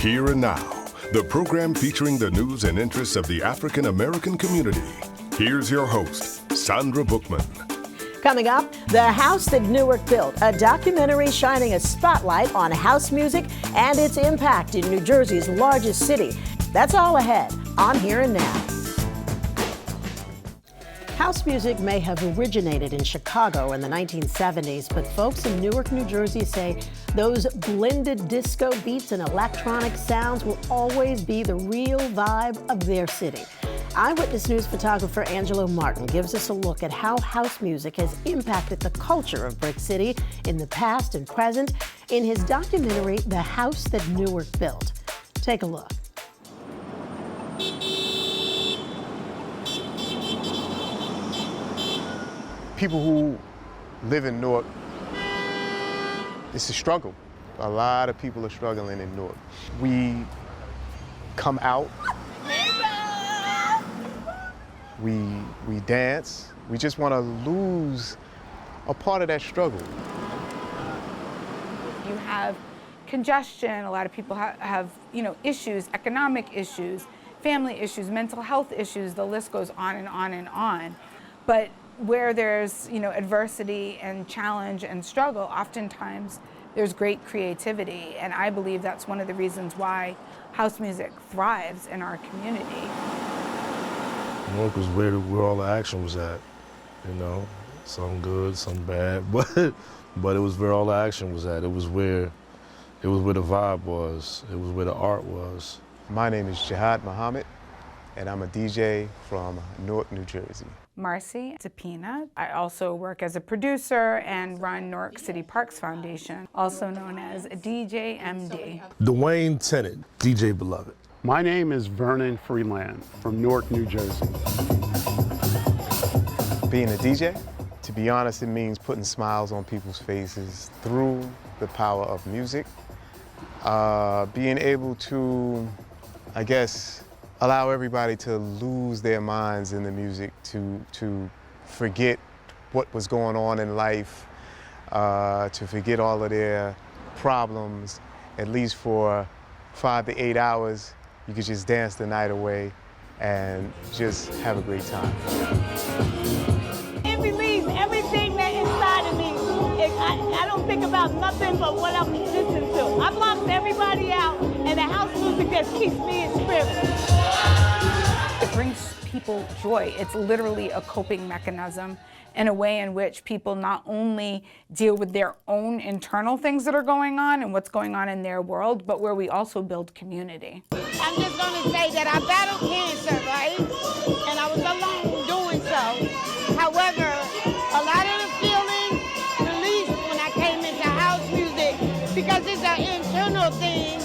Here and now, the program featuring the news and interests of the African American community. Here's your host, Sandra Bookman. Coming up, The House That Newark Built, a documentary shining a spotlight on house music and its impact in New Jersey's largest city. That's all ahead on Here and Now. House music may have originated in Chicago in the 1970s, but folks in Newark, New Jersey say those blended disco beats and electronic sounds will always be the real vibe of their city. Eyewitness News photographer Angelo Martin gives us a look at how house music has impacted the culture of Brick City in the past and present in his documentary, The House That Newark Built. Take a look. People who live in Newark, it's a struggle. A lot of people are struggling in Newark. We come out, we dance. We just want to lose a part of that struggle. You have congestion. A lot of people have issues, economic issues, family issues, mental health issues. The list goes on and on and on. But where there's adversity and challenge and struggle, oftentimes there's great creativity, and I believe that's one of the reasons why house music thrives in our community. Newark was where all the action was at, some good, some bad, but it was where all the action was at. It was where the vibe was. It was where the art was. My name is Jihad Muhammad, and I'm a DJ from Newark, New Jersey. Marcy DePina. I also work as a producer and run Newark City Parks Foundation, also known as DJ MD. Dwayne Tennant, DJ Beloved. My name is Vernon Freeland from Newark, New Jersey. Being a DJ, to be honest, it means putting smiles on people's faces through the power of music. Being able to, allow everybody to lose their minds in the music, to forget what was going on in life, to forget all of their problems, at least for 5 to 8 hours. You could just dance the night away and just have a great time. It relieves everything that's inside of me. I don't think about nothing but what I'm listening to. I blocked everybody out, and the house music just keeps me in spirit. It brings people joy. It's literally a coping mechanism in a way in which people not only deal with their own internal things that are going on and what's going on in their world, but where we also build community. I'm just going to say that I battled cancer, right? And I was alone doing so. However, a lot of the feelings released when I came into house music because it's an internal thing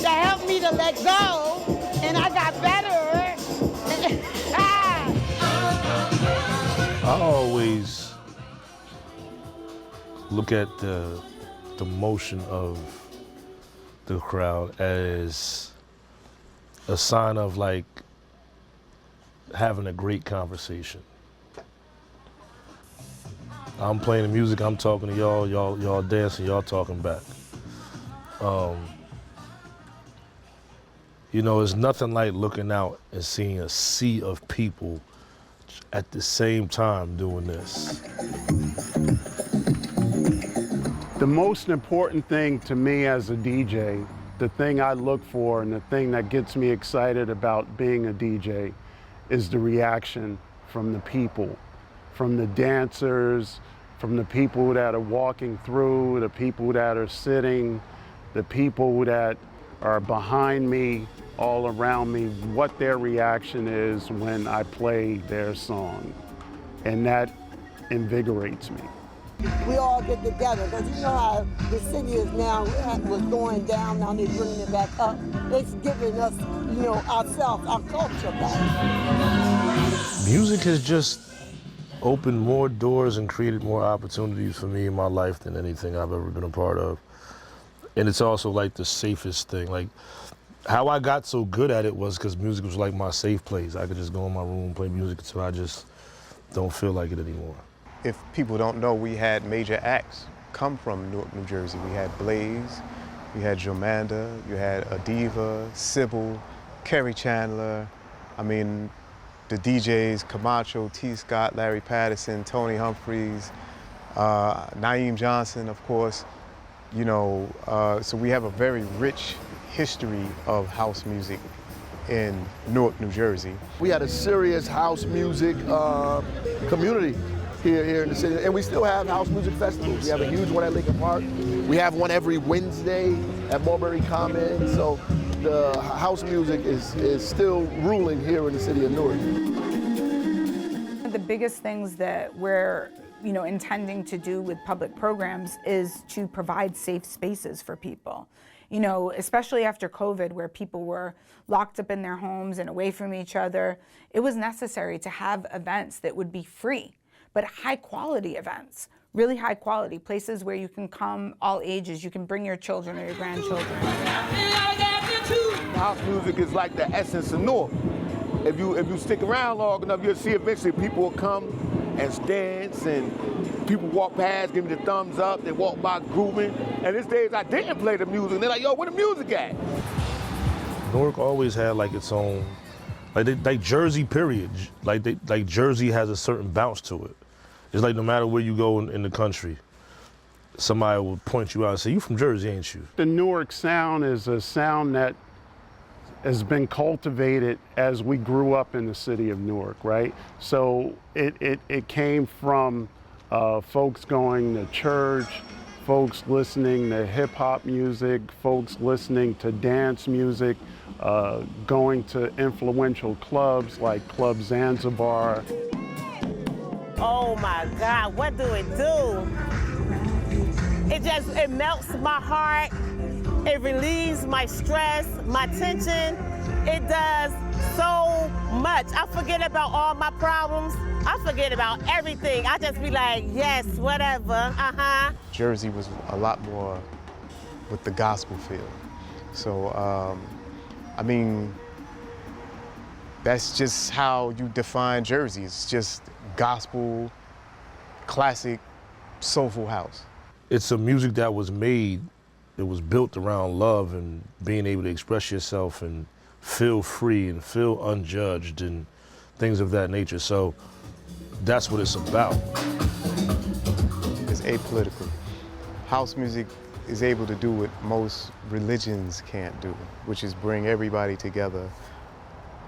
that helped me to let go, and I got better. I always look at the motion of the crowd as a sign of having a great conversation. I'm playing the music, I'm talking to y'all dancing, y'all talking back. It's nothing like looking out and seeing a sea of people at the same time doing this. The most important thing to me as a DJ, the thing I look for and the thing that gets me excited about being a DJ is the reaction from the people, from the dancers, from the people that are walking through, the people that are sitting, the people that are behind me, all around me, what their reaction is when I play their song. And that invigorates me. We all get together, because you know how the city is now, it was going down, now they're bringing it back up. It's giving us, ourselves, our culture back. Music has just opened more doors and created more opportunities for me in my life than anything I've ever been a part of. And it's also the safest thing. How I got so good at it was because music was my safe place. I could just go in my room and play music until I just don't feel like it anymore. If people don't know, we had major acts come from Newark, New Jersey. We had Blaze, You had Jomanda, you had Adiva, Sybil, Kerry Chandler. I mean, the DJs, Camacho, T. Scott, Larry Patterson, Tony Humphries, Naeem Johnson, of course. You know, so we have a very rich history of house music in Newark, New Jersey. We had a serious house music community here in the city, and we still have house music festivals. We have a huge one at Lincoln Park. We have one every Wednesday at Mulberry Common. So the house music is still ruling here in the city of Newark. The biggest things that we're intending to do with public programs is to provide safe spaces for people. You know, especially after COVID, where people were locked up in their homes and away from each other, it was necessary to have events that would be free, but high quality events, really high quality, places where you can come all ages, you can bring your children or your grandchildren. House music is like the essence of Newark. If you stick around long enough, you'll see eventually people will come and dance, and people walk past, give me the thumbs up, they walk by grooving. And these days I didn't play the music, and they're like, yo, where the music at? Newark always had like its own, like Jersey period. Like Jersey has a certain bounce to it. It's like no matter where you go in the country, somebody will point you out and say, you from Jersey, ain't you? The Newark sound is a sound that has been cultivated as we grew up in the city of Newark, right? So it came from folks going to church, folks listening to hip hop music, folks listening to dance music, going to influential clubs like Club Zanzibar. Oh my God, what do it do? It melts my heart. It relieves my stress, my tension. It does so much. I forget about all my problems. I forget about everything. I just be like, yes, whatever, Jersey was a lot more with the gospel feel. So, I mean, that's just how you define Jersey. It's just gospel, classic, soulful house. It's a music that was made, it was built around love and being able to express yourself and feel free and feel unjudged and things of that nature. So that's what it's about. It's apolitical. House music is able to do what most religions can't do, which is bring everybody together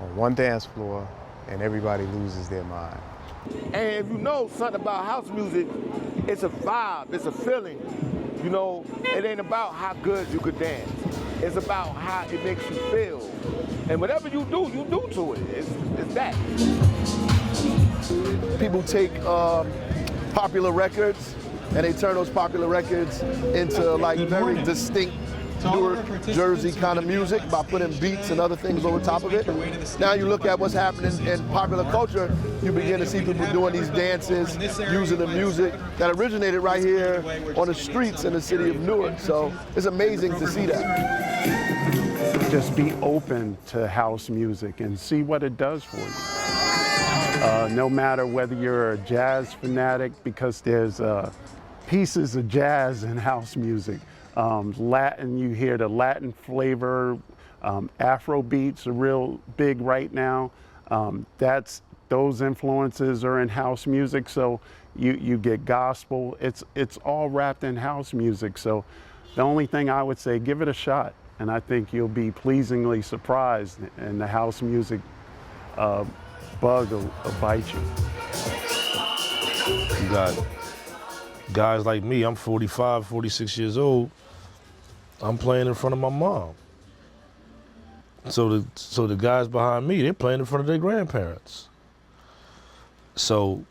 on one dance floor and everybody loses their mind. And if you know something about house music, it's a vibe, it's a feeling. You know, it ain't about how good you could dance. It's about how it makes you feel. And whatever you do to it. It's that. People take popular records and they turn those popular records into like very distinct Newark, Jersey kind of music by putting beats and other things over top of it. Now you look at what's happening in popular culture, you begin to see people doing these dances, using the music that originated right here on the streets in the city of Newark. So it's amazing to see that. Just be open to house music and see what it does for you. No matter whether you're a jazz fanatic, because there's pieces of jazz in house music. Latin, you hear the Latin flavor. Afro beats are real big right now. Those influences are in house music, so you get gospel. It's all wrapped in house music. So the only thing I would say, give it a shot, and I think you'll be pleasingly surprised, and the house music bug will bite you. You got guys like me, I'm 45, 46 years old. I'm playing in front of my mom. So the guys behind me, they're playing in front of their grandparents. So,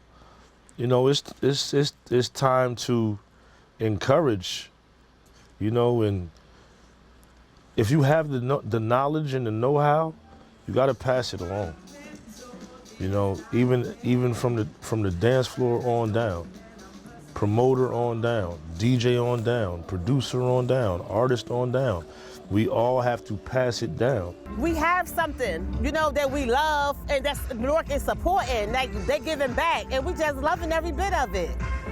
you know, it's time to encourage, you know, and if you have the knowledge and the know-how, you got to pass it along. You know, even from the dance floor on down. Promoter on down, DJ on down, producer on down, artist on down. We all have to pass it down. We have something, you know, that we love, and that's Newark is supporting. Like, they giving back, and we just loving every bit of it.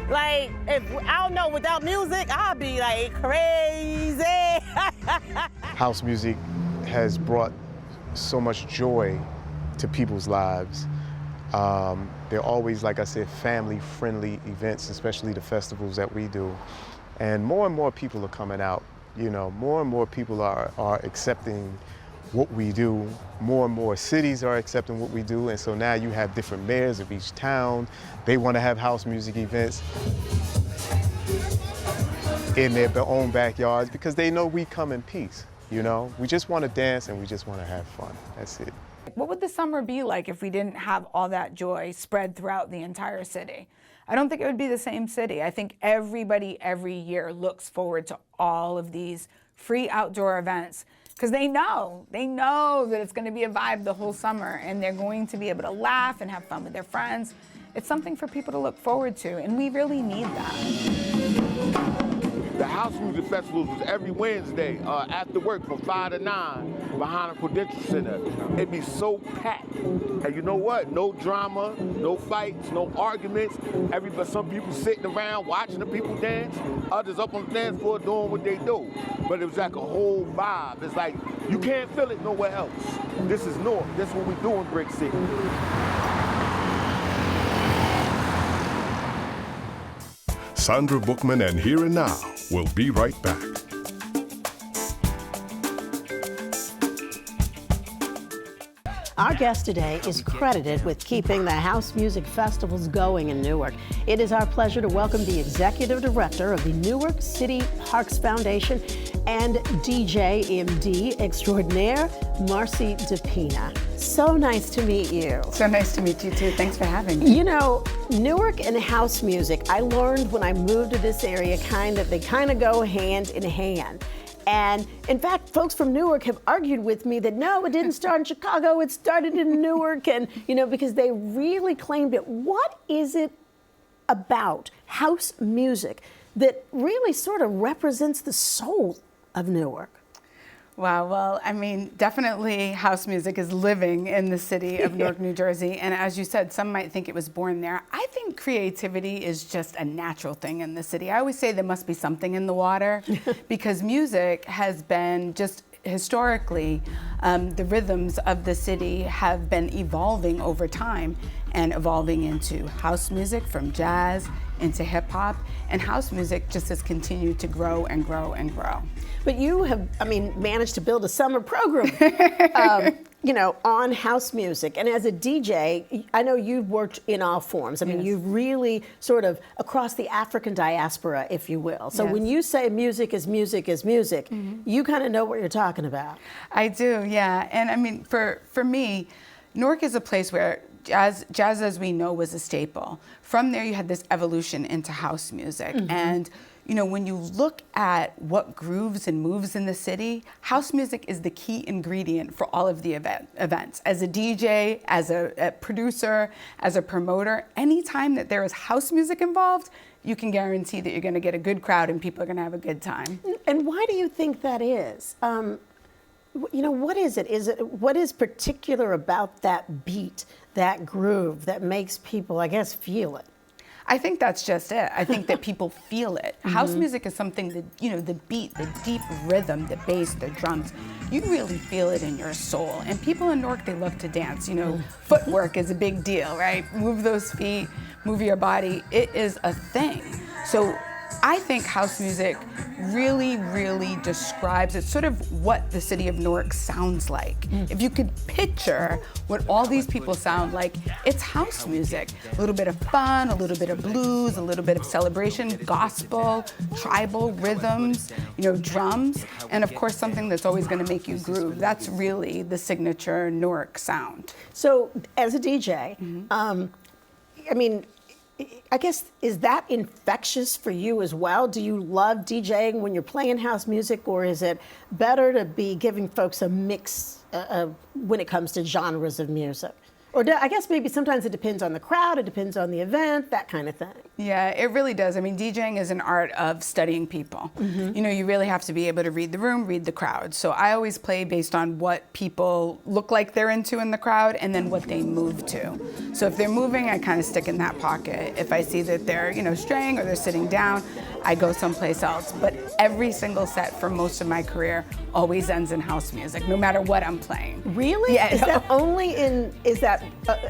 Like, if I don't know, without music, I'll be like crazy. House music has brought so much joy to people's lives. They're always, like I said, family-friendly events, especially the festivals that we do. And more people are coming out. You know, more and more people are accepting what we do. More and more cities are accepting what we do. And so now you have different mayors of each town. They want to have house music events in their own backyards because they know we come in peace. You know, we just want to dance and we just want to have fun. That's it. What would the summer be like if we didn't have all that joy spread throughout the entire city? I don't think it would be the same city. I think everybody every year looks forward to all of these free outdoor events because they know that it's going to be a vibe the whole summer and they're going to be able to laugh and have fun with their friends. It's something for people to look forward to, and we really need that. The House Music Festivals was every Wednesday after work from 5 to 9 behind the Prudential Center. It'd be so packed. And you know what? No drama, no fights, no arguments. Some people sitting around watching the people dance, others up on the dance floor doing what they do. But it was like a whole vibe. It's like you can't feel it nowhere else. This is Newark. This is what we do in Brick City. Sandra Bookman and Here and Now will be right back. Our guest today is credited with keeping the house music festivals going in Newark. It is our pleasure to welcome the executive director of the Newark City Parks Foundation and DJ MD extraordinaire, Marcy DePina. So nice to meet you. So nice to meet you too. Thanks for having me. You know, Newark and house music, I learned when I moved to this area, they kind of go hand in hand. And in fact, folks from Newark have argued with me that no, it didn't start in Chicago, it started in Newark, and you know, because they really claimed it. What is it about house music that really sort of represents the soul of Newark? Wow, well, I mean, definitely house music is living in the city of Newark, New Jersey. And as you said, some might think it was born there. I think creativity is just a natural thing in the city. I always say there must be something in the water because music has been just historically, the rhythms of the city have been evolving over time and evolving into house music, from jazz into hip hop, and house music just has continued to grow and grow and grow. But you have, managed to build a summer program, on house music. And as a DJ, I know you've worked in all forms. Yes. You've really sort of across the African diaspora, if you will. So Yes. when you say music is music is music, you kind of know what you're talking about. I do, yeah. And I mean, for me, Newark is a place where jazz as we know was a staple. From there, you had this evolution into house music. And you know, when you look at what grooves and moves in the city, house music is the key ingredient for all of the events. As a DJ, as a producer, as a promoter, anytime that there is house music involved, you can guarantee that you're going to get a good crowd and people are going to have a good time. And why do you think that is? What is it? What is particular about that beat, that groove that makes people, I guess, feel it? I think that's just it. I think that people feel it. House music is something that, the beat, the deep rhythm, the bass, the drums, you really feel it in your soul. And people in Newark, they love to dance. Footwork is a big deal, right? Move those feet, move your body. It is a thing. So I think house music really, really describes, it's sort of what the city of Newark sounds like. If you could picture what all these people sound like, it's house music. A little bit of fun, a little bit of blues, a little bit of celebration, gospel, tribal rhythms, drums, and of course something that's always gonna make you groove. That's really the signature Newark sound. So as a DJ, I guess, is that infectious for you as well? Do you love DJing when you're playing house music, or is it better to be giving folks a mix when it comes to genres of music? Or I guess maybe sometimes it depends on the crowd, it depends on the event, that kind of thing. Yeah, it really does. I mean, DJing is an art of studying people. You know, you really have to be able to read the room, read the crowd. So I always play based on what people look like they're into in the crowd and then what they move to. So if they're moving, I kind of stick in that pocket. If I see that they're, you know, straying or they're sitting down, I go someplace else. But every single set for most of my career always ends in house music, no matter what I'm playing. Really? Yeah. Is that only in, is that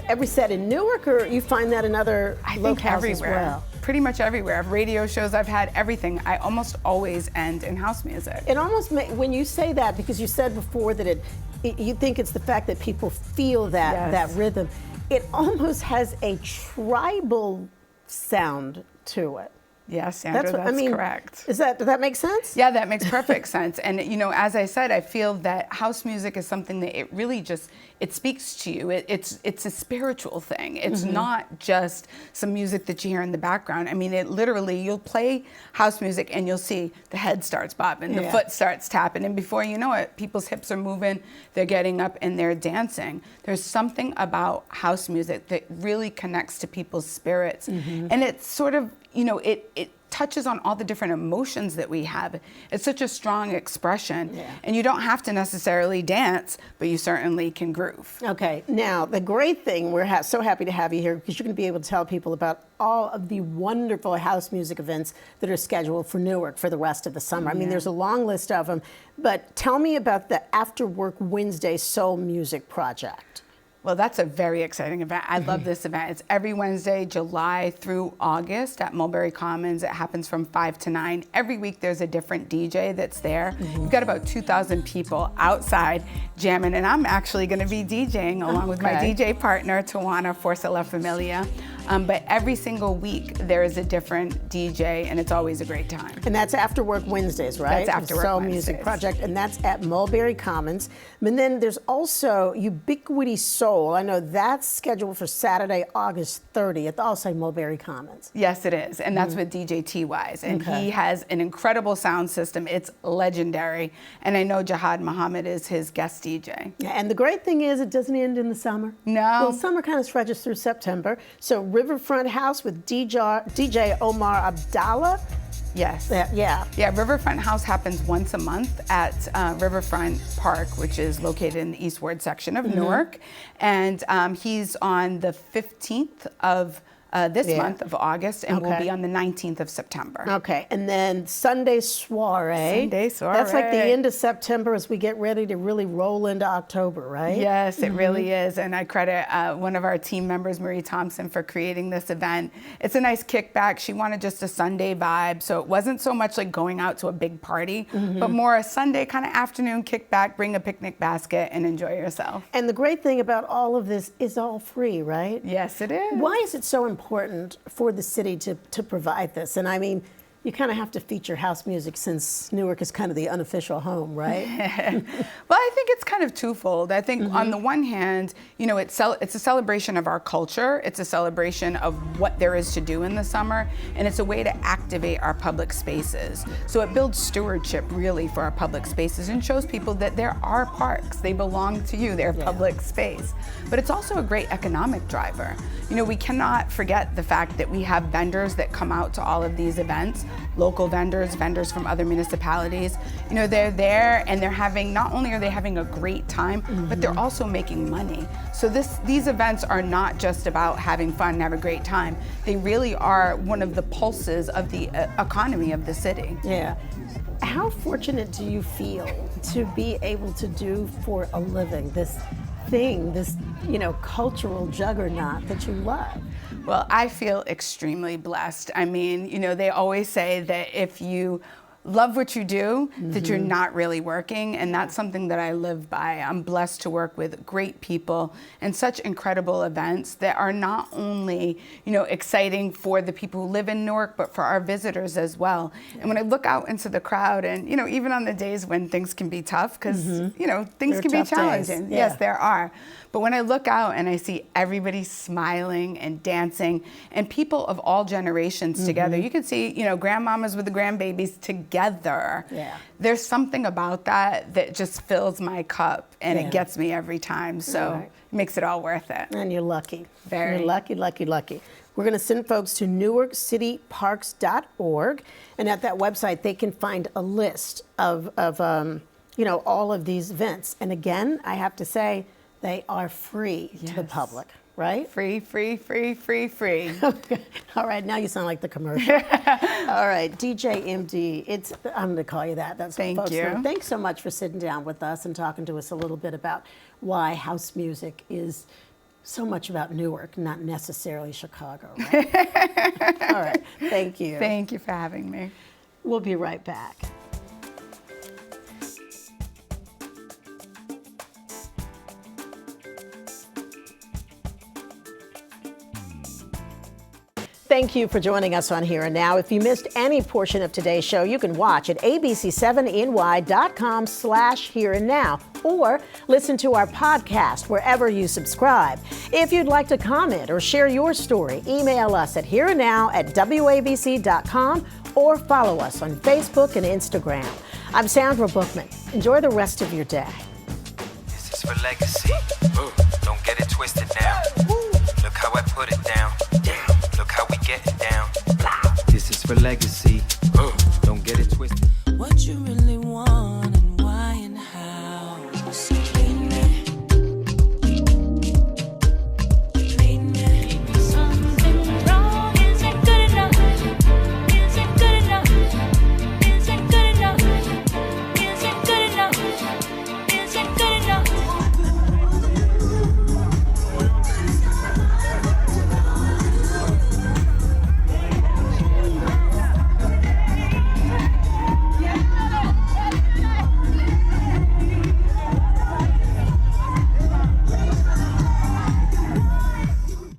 every set in Newark, or you find that in other locales everywhere. as well? Pretty much everywhere. Radio shows I've had, everything. I almost always end in house music. It almost when you say that, because you said before that you think it's the fact that people feel that that rhythm. It almost has a tribal sound to it. Yes, Sandra, that's correct. Does that make sense? Yeah, that makes perfect sense. And you know, as I said, I feel that house music is something that it really just, it speaks to you. It's a spiritual thing. It's not just some music that you hear in the background. I mean, it literally, you'll play house music and you'll see the head starts bobbing, the foot starts tapping, and before you know it, people's hips are moving, they're getting up and they're dancing. There's something about house music that really connects to people's spirits. And it's sort of, you know, it touches on all the different emotions that we have. It's such a strong expression. And you don't have to necessarily dance, but you certainly can groove. Okay, now the great thing, we're so happy to have you here because you're going to be able to tell people about all of the wonderful house music events that are scheduled for Newark for the rest of the summer. I mean, there's a long list of them, but tell me about the Afterwork Wednesday Soul Music Project. Well, that's a very exciting event. I love this event. It's every Wednesday, July through August at Mulberry Commons. It happens from 5 to 9. Every week there's a different DJ that's there. We've got about 2,000 people outside jamming, and I'm actually going to be DJing along with my DJ partner, Tawana Forza La Familia. But every single week there is a different DJ, and it's always a great time. And that's Afterwork Wednesdays, right? That's Afterwork Soul Wednesdays. Music Project, and that's at Mulberry Commons. And then there's also Ubiquity Soul. I know that's scheduled for Saturday, August 30th, also at Mulberry Commons. Yes, it is, and that's with DJ T-Wise, and he has an incredible sound system. It's legendary, and I know Jihad Muhammad is his guest DJ. Yeah, and the great thing is it doesn't end in the summer. No. Well, summer kind of stretches through September. So Riverfront House with DJ Omar Abdallah. Yes. Yeah. Riverfront House happens once a month at Riverfront Park, which is located in the eastward section of Newark. And he's on the 15th of this month of August, and will be on the 19th of September. Okay, and then Sunday Soiree. That's like the end of September as we get ready to really roll into October, right? Yes, it really is, and I credit one of our team members, Marie Thompson, for creating this event. It's a nice kickback. She wanted just a Sunday vibe, so it wasn't so much like going out to a big party, but more a Sunday kind of afternoon kickback, bring a picnic basket and enjoy yourself. And the great thing about all of this is all free, right? Yes, it is. Why is it so important for the city to provide this? And I mean, you kind of have to feature house music since Newark is kind of the unofficial home, right? Well, I think it's kind of twofold. I think on the one hand, you know, it's a celebration of our culture. It's a celebration of what there is to do in the summer, and it's a way to activate our public spaces. So it builds stewardship really for our public spaces and shows people that there are parks. They belong to you. They're public space. But it's also a great economic driver. You know, we cannot forget the fact that we have vendors that come out to all of these events. Local vendors, vendors from other municipalities. You know, they're there and they're having, not only are they having a great time, but they're also making money. So these events are not just about having fun and have a great time. They really are one of the pulses of the economy of the city. Yeah. How fortunate do you feel to be able to do for a living this thing, this, you know, cultural juggernaut that you love? Well, I feel extremely blessed. I mean, you know, they always say that if you love what you do, that you're not really working, and that's something that I live by. I'm blessed to work with great people and such incredible events that are not only, you know, exciting for the people who live in Newark, but for our visitors as well. And when I look out into the crowd, and, you know, even on the days when things can be tough, because, you know, things can be challenging. Yes, there are. But when I look out and I see everybody smiling and dancing, and people of all generations together, you can see, you know, grandmamas with the grandbabies together. There's something about that that just fills my cup, and it gets me every time. So it makes it all worth it. And you're lucky. Very. You're lucky, lucky, lucky. We're going to send folks to newarkcityparks.org, and at that website they can find a list of all of these events. And again, I have to say, they are free to the public, right? Free, free, free, free, free. Okay. All right, now you sound like the commercial. All right, DJ MD, I'm going to call you that. That's what folks know. Thanks so much for sitting down with us and talking to us a little bit about why house music is so much about Newark, not necessarily Chicago, right? All right, thank you. Thank you for having me. We'll be right back. Thank you for joining us on Here and Now. If you missed any portion of today's show, you can watch at abc7ny.com/hereandnow or listen to our podcast wherever you subscribe. If you'd like to comment or share your story, email us at hereandnow@wabc.com or follow us on Facebook and Instagram. I'm Sandra Bookman. Enjoy the rest of your day. This is for legacy. Don't get it twisted now. Look how I put it down. Look how we getting down. This is for legacy.